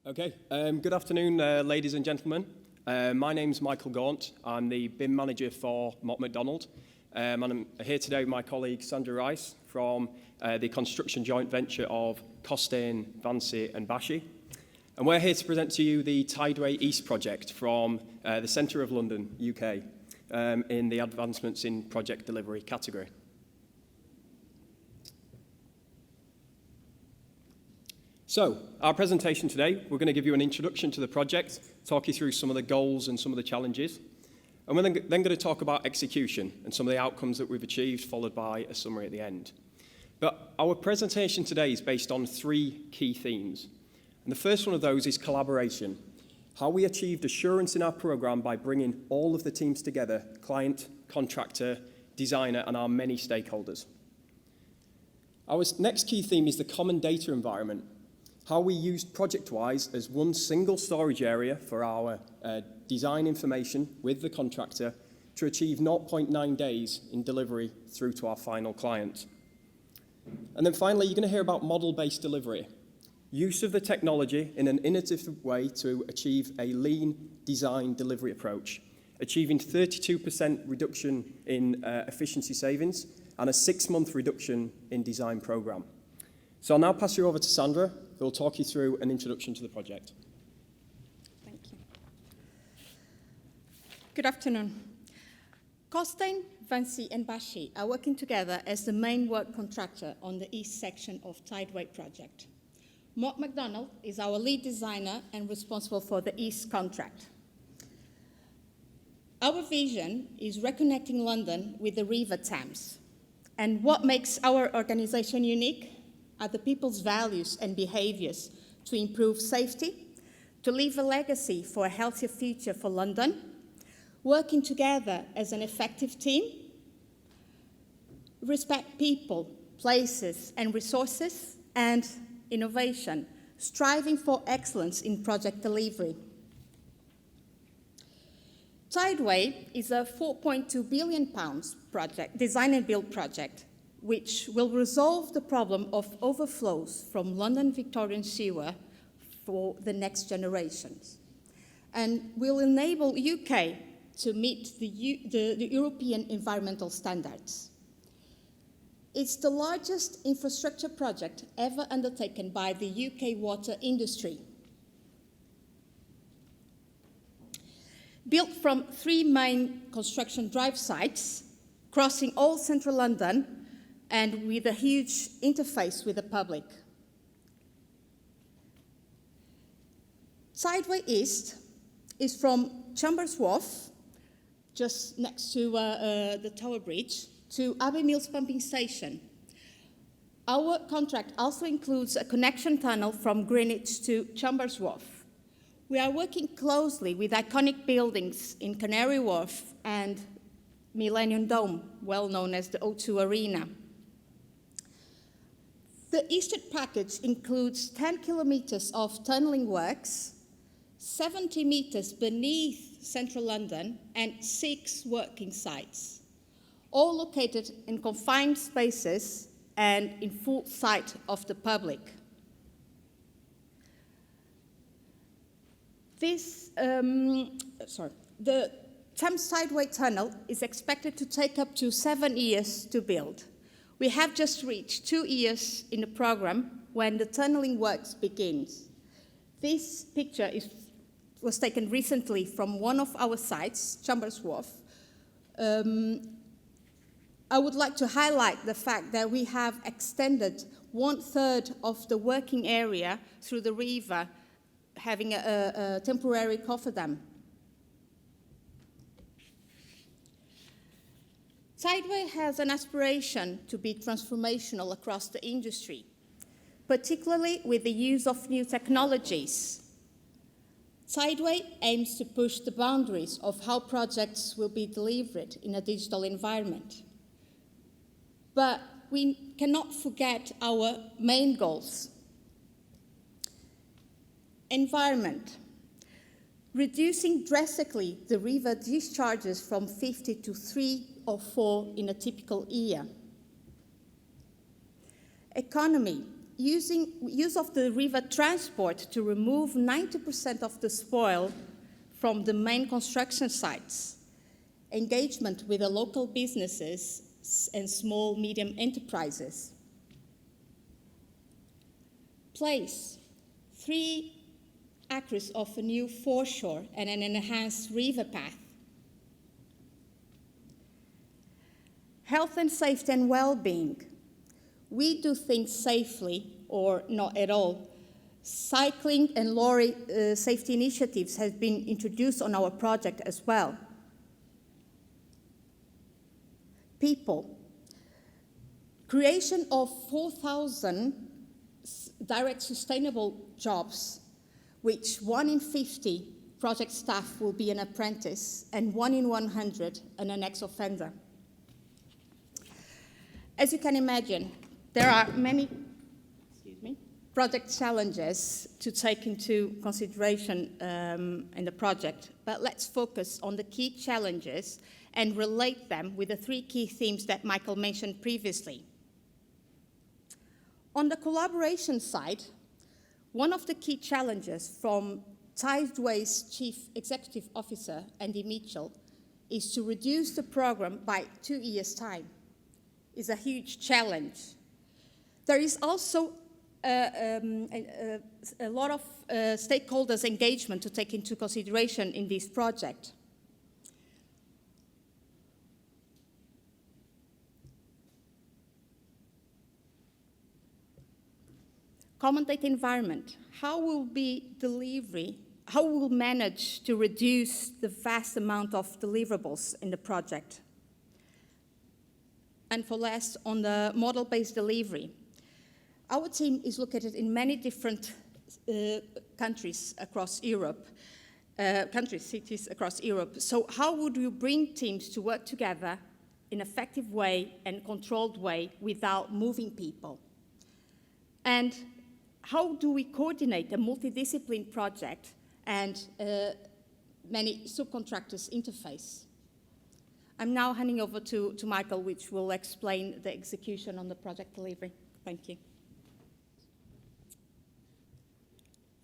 Okay, good afternoon, ladies and gentlemen. My name's Michael Gaunt. I'm the BIM manager for Mott MacDonald. And I'm here today with my colleague Sandra Rice from the construction joint venture of Costain, Vinci and Bachy. And we're here to present to you the Tideway East project from the centre of London, UK, in the Advancements in Project Delivery category. So, our presentation today, we're going to give you an introduction to the project, talk you through some of the goals and some of the challenges, and we're then going to talk about execution and some of the outcomes that we've achieved, followed by a summary at the end. But our presentation today is based on three key themes. And the first one of those is collaboration, how we achieved assurance in our programme by bringing all of the teams together, client, contractor, designer, and our many stakeholders. Our next key theme is the common data environment, how we used ProjectWise as one single storage area for our design information with the contractor to achieve 0.9 days in delivery through to our final client. And then finally, you're going to hear about model-based delivery, use of the technology in an innovative way to achieve a lean design delivery approach, achieving 32% reduction in efficiency savings and a 6-month reduction in design program. So I'll now pass you over to Sandra, who will talk you through an introduction to the project. Thank you. Good afternoon. Costain, Vinci and Bachy are working together as the main work contractor on the east section of Tideway project. Mott MacDonald is our lead designer and responsible for the east contract. Our vision is reconnecting London with the River Thames. And what makes our organization unique are the people's values and behaviours to improve safety, to leave a legacy for a healthier future for London, working together as an effective team, respect people, places and resources, and innovation, striving for excellence in project delivery. Tideway is a £4.2 billion project, design and build project, which will resolve the problem of overflows from London Victorian sewer for the next generations, and will enable UK to meet the European environmental standards. It's the largest infrastructure project ever undertaken by the UK water industry. Built from 3 main construction drive sites, crossing all central London, and with a huge interface with the public. Tideway East is from Chambers Wharf, just next to the Tower Bridge, to Abbey Mills Pumping Station. Our contract also includes a connection tunnel from Greenwich to Chambers Wharf. We are working closely with iconic buildings in Canary Wharf and Millennium Dome, well known as the O2 Arena. The Eastern package includes 10 kilometres of tunnelling works, 70 metres beneath central London, and 6 working sites, all located in confined spaces and in full sight of the public. The Thames Tideway Tunnel is expected to take up to 7 years to build. We have just reached 2 years in the programme when the tunnelling works begins. This picture was taken recently from one of our sites, Chambers Wharf. I would like to highlight the fact that we have extended 1/3 of the working area through the river, having a temporary cofferdam. Tideway has an aspiration to be transformational across the industry, particularly with the use of new technologies. Tideway aims to push the boundaries of how projects will be delivered in a digital environment. But we cannot forget our main goals. Environment. Reducing drastically the river discharges from 50 to 3 or 4 in a typical year. Economy. use of the river transport to remove 90% of the spoil from the main construction sites, engagement with the local businesses and small, medium enterprises. Place 3 acres of a new foreshore and an enhanced river path. Health and safety and well-being. We do things safely or not at all. Cycling and lorry safety initiatives have been introduced on our project as well. People. Creation of 4,000 direct sustainable jobs, which 1 in 50 project staff will be an apprentice and 1 in 100 an ex-offender. As you can imagine, there are many project challenges to take into consideration in the project, but let's focus on the key challenges and relate them with the 3 key themes that Michael mentioned previously. On the collaboration side, one of the key challenges from Tideway's Chief Executive Officer, Andy Mitchell, is to reduce the program by 2 years' time. It's a huge challenge. There is also a lot of stakeholders' engagement to take into consideration in this project. Common data environment. How will manage to reduce the vast amount of deliverables in the project? And for last, on the model-based delivery. Our team is located in many different countries across Europe, cities across Europe. So how would you bring teams to work together in an effective way and controlled way without moving people? And how do we coordinate a multidisciplinary project and many subcontractors interface? I'm now handing over to Michael, which will explain the execution on the project delivery. Thank you.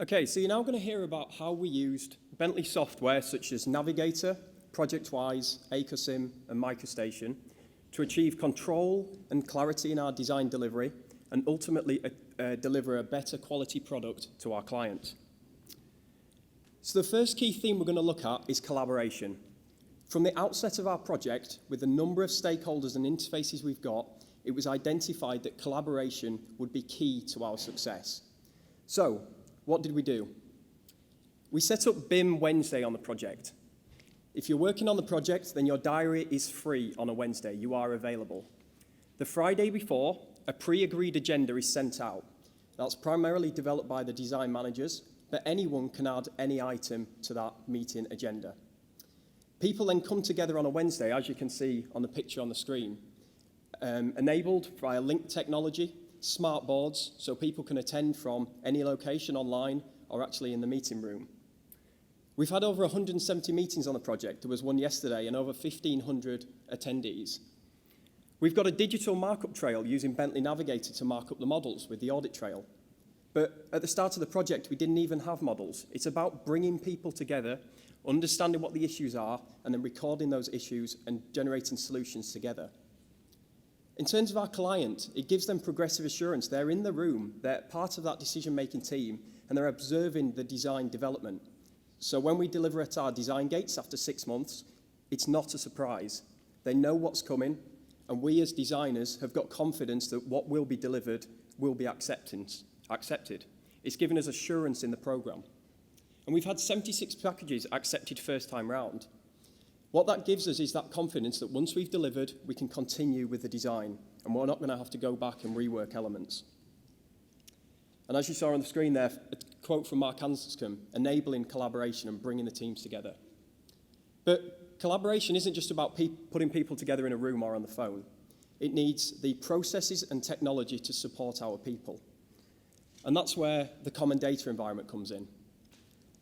Okay, so you're now going to hear about how we used Bentley software such as Navigator, ProjectWise, AcoSim, and MicroStation to achieve control and clarity in our design delivery and ultimately deliver a better quality product to our client. So the first key theme we're going to look at is collaboration. From the outset of our project, with the number of stakeholders and interfaces we've got, it was identified that collaboration would be key to our success. So, what did we do? We set up BIM Wednesday on the project. If you're working on the project, then your diary is free on a Wednesday. You are available. The Friday before, a pre-agreed agenda is sent out. That's primarily developed by the design managers, but anyone can add any item to that meeting agenda. People then come together on a Wednesday, as you can see on the picture on the screen, enabled via link technology, smart boards, so people can attend from any location online or actually in the meeting room. We've had over 170 meetings on the project. There was one yesterday and over 1,500 attendees. We've got a digital markup trail using Bentley Navigator to mark up the models with the audit trail. But at the start of the project, we didn't even have models. It's about bringing people together, understanding what the issues are, and then recording those issues and generating solutions together. In terms of our client, it gives them progressive assurance. They're in the room, they're part of that decision-making team, and they're observing the design development. So when we deliver at our design gates after 6 months, it's not a surprise. They know what's coming, and we as designers have got confidence that what will be delivered will be accepted. It's given us assurance in the program. And we've had 76 packages accepted first time round. What that gives us is that confidence that once we've delivered, we can continue with the design, and we're not going to have to go back and rework elements. And as you saw on the screen there, a quote from Mark Hanscom, enabling collaboration and bringing the teams together. But collaboration isn't just about putting people together in a room or on the phone. It needs the processes and technology to support our people. And that's where the common data environment comes in.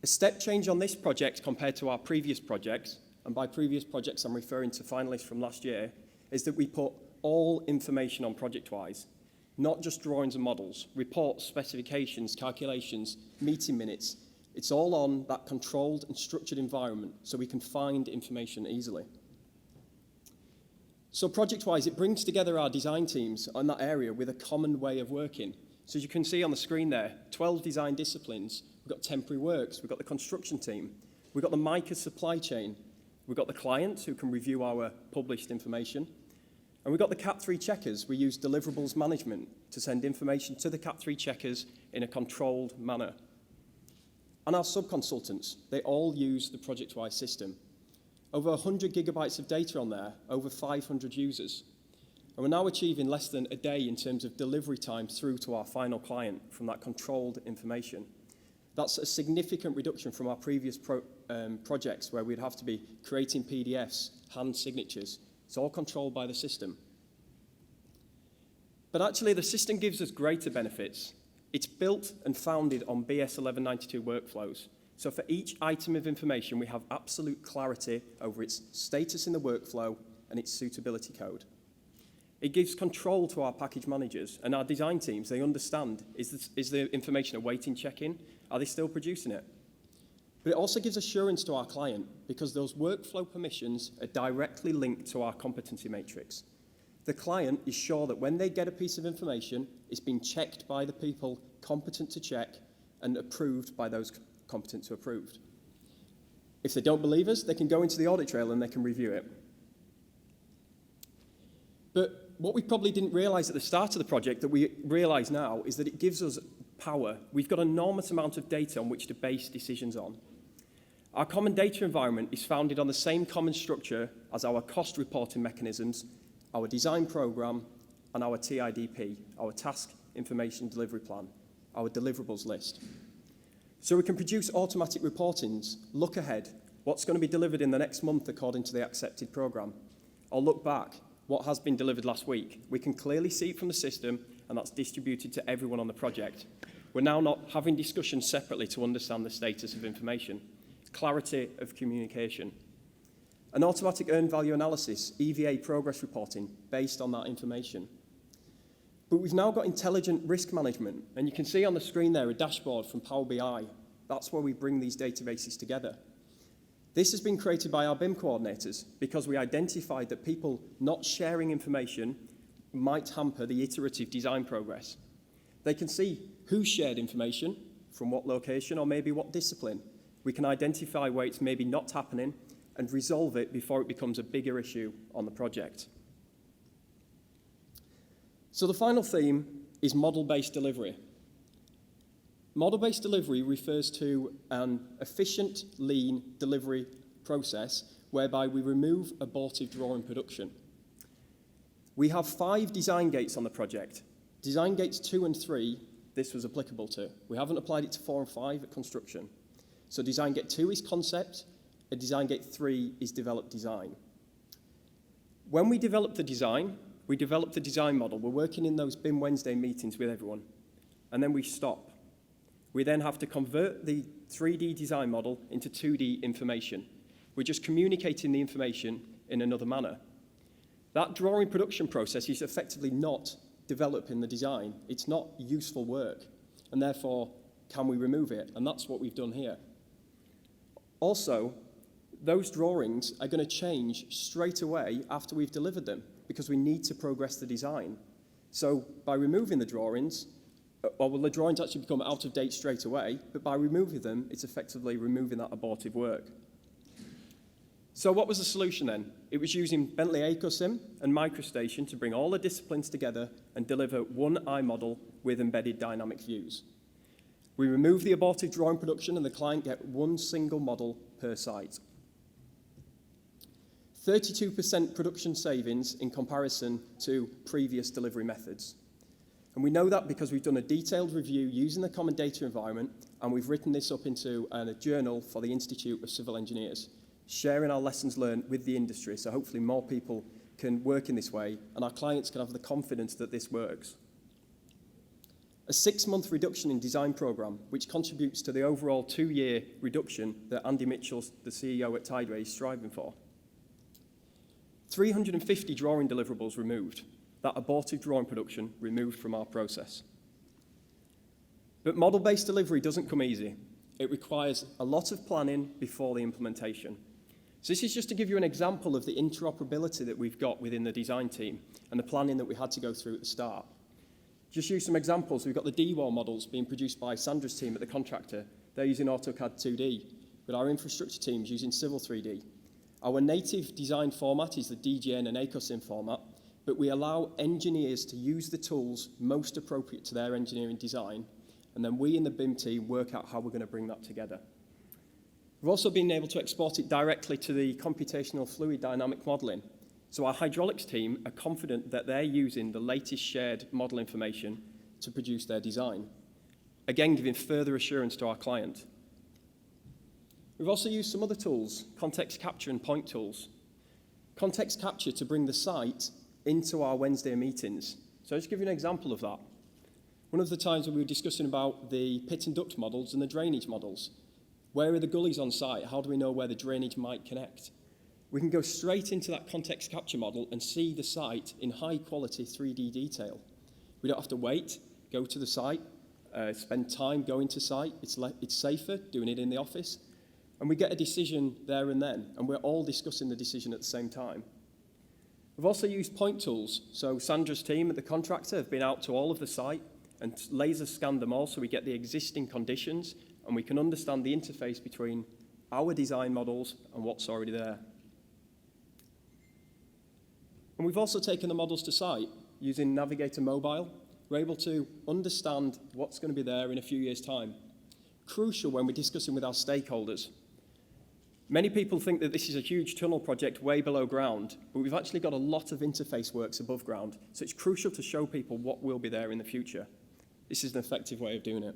A step change on this project compared to our previous projects, and by previous projects I'm referring to finalists from last year, is that we put all information on ProjectWise. not just drawings and models, reports, specifications, calculations, meeting minutes. It's all on that controlled and structured environment so we can find information easily. So project-wise, it brings together our design teams on that area with a common way of working. So as you can see on the screen there, 12 design disciplines. We've got temporary works, we've got the construction team, we've got the MICA supply chain, we've got the client who can review our published information, and we've got the Cat 3 checkers. We use deliverables management to send information to the Cat 3 checkers in a controlled manner. And our sub-consultants, they all use the ProjectWise system. Over 100 gigabytes of data on there, over 500 users. And we're now achieving less than a day in terms of delivery time through to our final client from that controlled information. That's a significant reduction from our previous projects where we'd have to be creating PDFs, hand signatures. It's all controlled by the system. But actually, the system gives us greater benefits. It's built and founded on BS 1192 workflows. So for each item of information, we have absolute clarity over its status in the workflow and its suitability code. It gives control to our package managers and our design teams. They understand, is the information awaiting check-in? Are they still producing it? But it also gives assurance to our client because those workflow permissions are directly linked to our competency matrix. The client is sure that when they get a piece of information, it's been checked by the people competent to check and approved by those competent to approved. If they don't believe us, they can go into the audit trail and they can review it. But what we probably didn't realize at the start of the project that we realize now is that it gives us power. We've got an enormous amount of data on which to base decisions on. Our common data environment is founded on the same common structure as our cost reporting mechanisms, our design program, and our TIDP, our Task Information Delivery Plan, our deliverables list. So we can produce automatic reportings, look ahead, what's going to be delivered in the next month according to the accepted program, or look back, what has been delivered last week. We can clearly see it from the system, and that's distributed to everyone on the project. We're now not having discussions separately to understand the status of information. Clarity of communication. An automatic earned value analysis, EVA progress reporting, based on that information. But we've now got intelligent risk management, and you can see on the screen there a dashboard from Power BI. That's where we bring these databases together. This has been created by our BIM coordinators because we identified that people not sharing information might hamper the iterative design progress. They can see who shared information, from what location, or maybe what discipline. We can identify where it's maybe not happening and resolve it before it becomes a bigger issue on the project. So the final theme is model-based delivery. Model-based delivery refers to an efficient, lean delivery process whereby we remove abortive drawing production. We have 5 design gates on the project. Design gates 2 and 3, this was applicable to. We haven't applied it to 4 and 5 at construction. So design gate 2 is concept, and design gate 3 is developed design. When we develop the design, we develop the design model. We're working in those BIM Wednesday meetings with everyone, and then we stop. We then have to convert the 3D design model into 2D information. We're just communicating the information in another manner. That drawing production process is effectively not developing the design. It's not useful work, and therefore, can we remove it? And that's what we've done here. Also, those drawings are going to change straight away after we've delivered them because we need to progress the design. So by removing the drawings, or will the drawings actually become out of date straight away, but by removing them, it's effectively removing that abortive work. So what was the solution then? It was using Bentley EcoSim and MicroStation to bring all the disciplines together and deliver one iModel with embedded dynamic views. We remove the abortive drawing production and the client get one single model per site. 32% production savings in comparison to previous delivery methods. And we know that because we've done a detailed review using the common data environment, and we've written this up into a journal for the Institute of Civil Engineers, sharing our lessons learned with the industry, so hopefully more people can work in this way, and our clients can have the confidence that this works. A 6-month reduction in design program, which contributes to the overall 2-year reduction that Andy Mitchell, the CEO at Tideway, is striving for. 350 drawing deliverables removed. that abortive drawing production removed from our process. But model-based delivery doesn't come easy. It requires a lot of planning before the implementation. So this is just to give you an example of the interoperability that we've got within the design team and the planning that we had to go through at the start. Just use some examples. We've got the D-wall models being produced by Sandra's team at the contractor. They're using AutoCAD 2D, but our infrastructure team's using Civil 3D. Our native design format is the DGN and ACOSIM format, but we allow engineers to use the tools most appropriate to their engineering design, and then we in the BIM team work out how we're going to bring that together. We've also been able to export it directly to the computational fluid dynamic modelling. So our hydraulics team are confident that they're using the latest shared model information to produce their design, again giving further assurance to our client. We've also used some other tools, context capture and point tools. Context capture to bring the site into our Wednesday meetings. So I'll just give you an example of that. One of the times when we were discussing about the pit and duct models and the drainage models, where are the gullies on site? How do we know where the drainage might connect? We can go straight into that context capture model and see the site in high quality 3D detail. We don't have to wait, go to the site, spend time going to site. It's safer doing it in the office. And we get a decision there and then, and we're all discussing the decision at the same time. We've also used point tools. So Sandra's team at the contractor have been out to all of the site and laser scanned them all so we get the existing conditions and we can understand the interface between our design models and what's already there. And we've also taken the models to site using Navigator Mobile. We're able to understand what's going to be there in a few years' time. Crucial when we're discussing with our stakeholders. Many people think that this is a huge tunnel project way below ground, but we've actually got a lot of interface works above ground, so it's crucial to show people what will be there in the future. This is an effective way of doing it.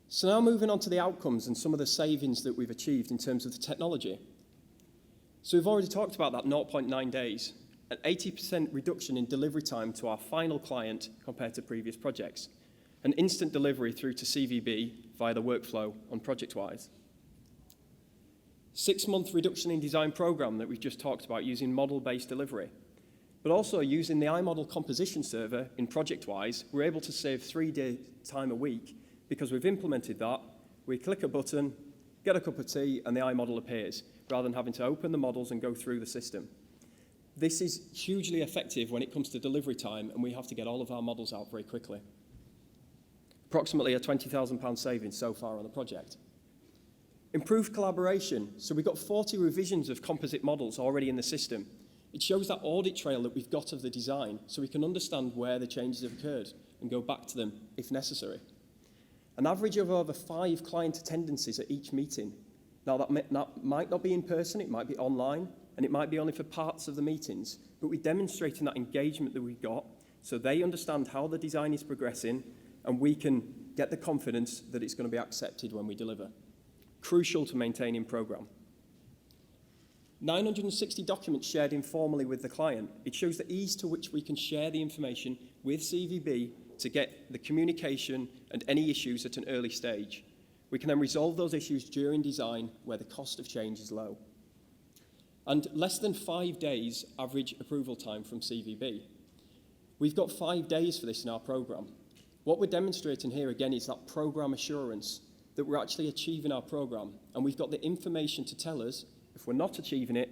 So now moving on to the outcomes and some of the savings that we've achieved in terms of the technology. So we've already talked about that 0.9 days, an 80% reduction in delivery time to our final client compared to previous projects, an instant delivery through to CVB via the workflow on ProjectWise. 6-month reduction in design program that we've just talked about using model-based delivery, but also using the iModel composition server in ProjectWise, we're able to save 3-day time a week because we've implemented that. We click a button, get a cup of tea, and the iModel appears, rather than having to open the models and go through the system. This is hugely effective when it comes to delivery time, and we have to get all of our models out very quickly. Approximately a £20,000 savings so far on the project. Improved collaboration. So we've got 40 revisions of composite models already in the system. It shows that audit trail that we've got of the design so we can understand where the changes have occurred and go back to them if necessary. An average of over 5 client attendances at each meeting. Now that might not be in person, it might be online, and it might be only for parts of the meetings, but we're demonstrating that engagement that we've got so they understand how the design is progressing and we can get the confidence that it's going to be accepted when we deliver. Crucial to maintaining program. 960 documents shared informally with the client. It shows the ease to which we can share the information with CVB to get the communication and any issues at an early stage. We can then resolve those issues during design where the cost of change is low. And less than 5 days average approval time from CVB. We've got 5 days for this in our program. What we're demonstrating here again is that program assurance, that we're actually achieving our program, and we've got the information to tell us if we're not achieving it,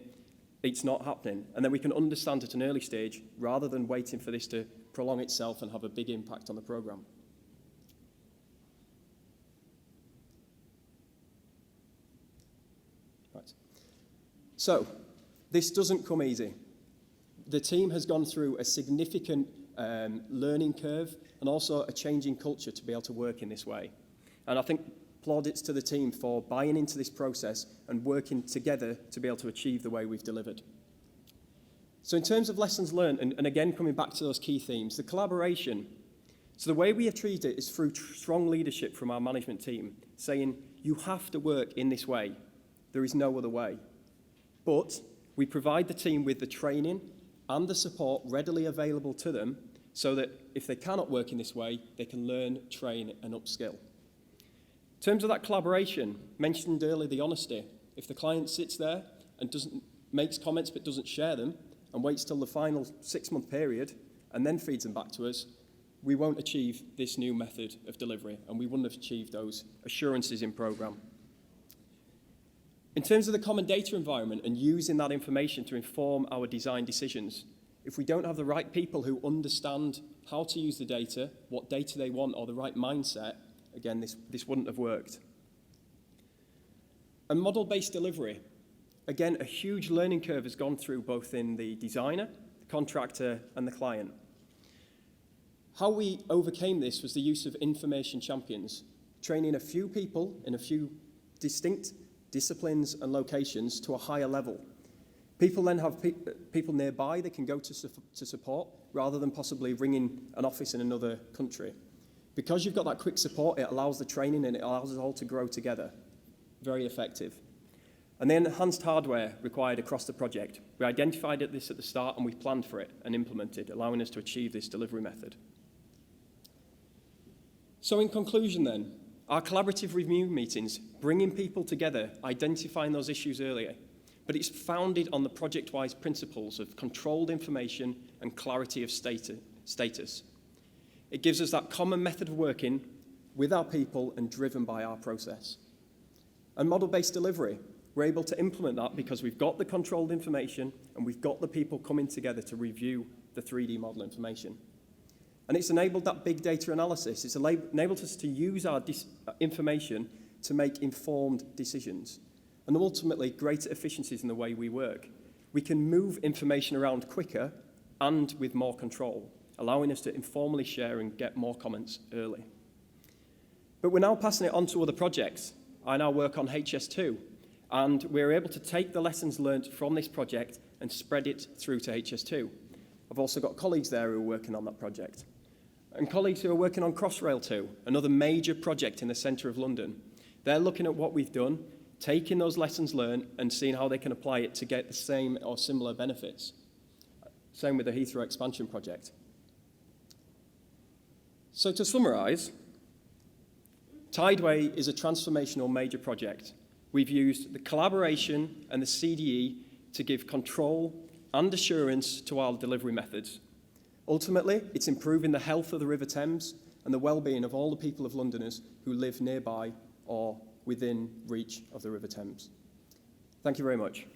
it's not happening, and then we can understand at an early stage rather than waiting for this to prolong itself and have a big impact on the program. Right. So, this doesn't come easy. The team has gone through a significant learning curve and also a changing culture to be able to work in this way. And I think plaudits to the team for buying into this process and working together to be able to achieve the way we've delivered. So in terms of lessons learned, and again coming back to those key themes, the collaboration. So the way we have treated it is through strong leadership from our management team, saying you have to work in this way. There is no other way. But we provide the team with the training and the support readily available to them so that if they cannot work in this way, they can learn, train, and upskill. In terms of that collaboration, mentioned earlier the honesty. If the client sits there and makes comments but doesn't share them, and waits till the final 6-month period and then feeds them back to us, we won't achieve this new method of delivery, and we wouldn't have achieved those assurances in program. In terms of the common data environment and using that information to inform our design decisions, if we don't have the right people who understand how to use the data, what data they want, or the right mindset, again, this wouldn't have worked. And model-based delivery, again, a huge learning curve has gone through both in the designer, the contractor, and the client. How we overcame this was the use of information champions, training a few people in a few distinct disciplines and locations to a higher level. People then have people nearby they can go to support, rather than possibly ringing an office in another country. Because you've got that quick support, it allows the training and it allows us all to grow together. Very effective. And the enhanced hardware required across the project. We identified this at the start and we planned for it and implemented, allowing us to achieve this delivery method. So in conclusion then, our collaborative review meetings, bringing people together, identifying those issues earlier, but it's founded on the project-wise principles of controlled information and clarity of status. It gives us that common method of working with our people and driven by our process. And model-based delivery, we're able to implement that because we've got the controlled information and we've got the people coming together to review the 3D model information. And it's enabled that big data analysis. It's enabled us to use our information to make informed decisions and ultimately greater efficiencies in the way we work. We can move information around quicker and with more control, allowing us to informally share and get more comments early. But we're now passing it on to other projects. I now work on HS2, and we're able to take the lessons learned from this project and spread it through to HS2. I've also got colleagues there who are working on that project. And colleagues who are working on Crossrail 2, another major project in the centre of London. They're looking at what we've done, taking those lessons learned and seeing how they can apply it to get the same or similar benefits. Same with the Heathrow expansion project. So to summarise, Tideway is a transformational major project. We've used the collaboration and the CDE to give control and assurance to our delivery methods. Ultimately, it's improving the health of the River Thames and the well-being of all the people of Londoners who live nearby or within reach of the River Thames. Thank you very much.